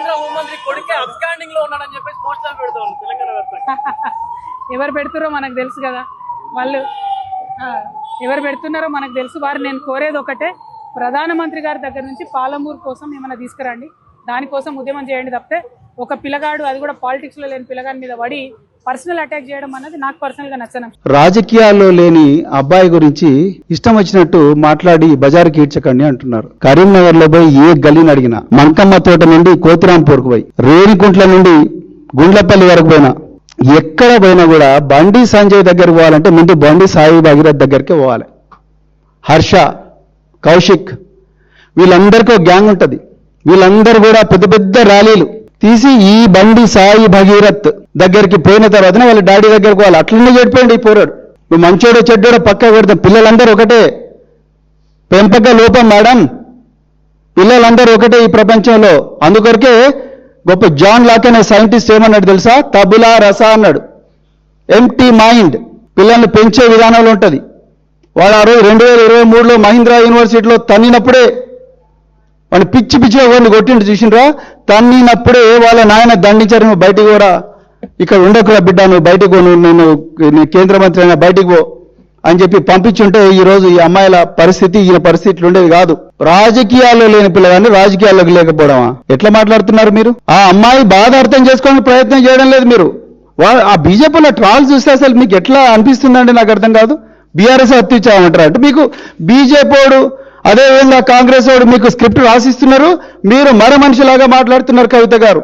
కేంద్ర హోంమంత్రి కొడుకే అబ్స్కాండింగ్ లో ఉన్నాడని చెప్పేసి పోస్టర్ పెడతాం తెలంగాణ వ్యాప్తంగా. ఎవరు పెడుతున్నారో మనకు తెలుసు కదా, వాళ్ళు ఎవరు పెడుతున్నారో మనకు తెలుసు. వారు నేను కోరేది ఒకటే, ప్రధానమంత్రి గారి దగ్గర నుంచి పాలమూరు కోసం ఏమైనా తీసుకురండి, దానికోసం ఉద్యమం చేయండి తప్పితే ఒక పిల్లగాడు, అది కూడా పాలిటిక్స్ లో లేని పిల్లగాడి మీద పడి పర్సనల్ అటాక్ చేయడం అన్నది నాకు పర్సనల్ గా నచ్చను. రాజకీయాల్లో లేని అబ్బాయి గురించి ఇష్టం వచ్చినట్టు మాట్లాడి బజారు కీడ్చకండి అంటున్నారు. కరీంనగర్ లో పోయి ఏ గల్లీని అడిగినా, మంకమ్మ తోట నుండి కోతిరాంపూర్కు పోయి, రేణికుంట్ల నుండి గుండ్లపల్లి వరకు పోయినా, ఎక్కడ పోయినా కూడా బండి సంజయ్ దగ్గరికి పోవాలంటే ముందు బండి సాయి భగీరథ్ దగ్గరికి పోవాలి. హర్ష, కౌశిక్, వీళ్ళందరికీ ఒక గ్యాంగ్ ఉంటుంది. వీళ్ళందరూ కూడా పెద్ద పెద్ద ర్యాలీలు తీసి ఈ బండి సాయి భగీరథ్ దగ్గరికి పోయిన తర్వాతనే వాళ్ళ డాడీ దగ్గరకు వాళ్ళు అట్లనే చెప్పండి. ఈ పోరాడు నువ్వు మంచోడో చెడ్డోడో పక్క పెడతాం, పిల్లలందరూ ఒకటే, పెంపక లోపం మేడం, పిల్లలందరూ ఒకటే ఈ ప్రపంచంలో. అందుకొరకే గొప్ప జాన్ లాక్ అనే సైంటిస్ట్ ఏమన్నాడు తెలుసా? తబులా రస అన్నాడు. ఎంప్టీ మైండ్ పిల్లల్ని పెంచే విధానంలో ఉంటుంది. వాడు ఆ రోజు 2023లో మహీంద్రా యూనివర్సిటీలో తన్నినప్పుడే, వాడిని పిచ్చి పిచ్చిగా కొన్ని కొట్టిండు చూసిండ్రా, తన్నినప్పుడే వాళ్ళ నాయన దండించారు, నువ్వు బయటికి పోరా, ఇక్కడ ఉండకురా బిడ్డ, నువ్వు బయటకు పో, నేను కేంద్ర మంత్రి అయినా బయటికి పో అని చెప్పి పంపించుంటే ఈ రోజు ఈ అమ్మాయిల పరిస్థితి, ఈయన పరిస్థితులు ఉండేది కాదు. రాజకీయాల్లో లేని పిల్లగాన్ని రాజకీయాల్లోకి లేకపోవడమా? ఎట్లా మాట్లాడుతున్నారు మీరు? ఆ అమ్మాయి బాధ అర్థం చేసుకోవడానికి ప్రయత్నం చేయడం లేదు మీరు. ఆ బీజేపీలో ట్రాల్స్ చూస్తే అసలు మీకు ఎట్లా అనిపిస్తుందండి నాకు అర్థం కాదు. బీఆర్ఎస్ హత్యించామంటారు అంటే మీకు బీజేపీడు, అదేవిధంగా కాంగ్రెస్ వాడు మీకు స్క్రిప్ట్ రాసిస్తున్నారు, మీరు మర మనిషిలాగా మాట్లాడుతున్నారు కవిత గారు.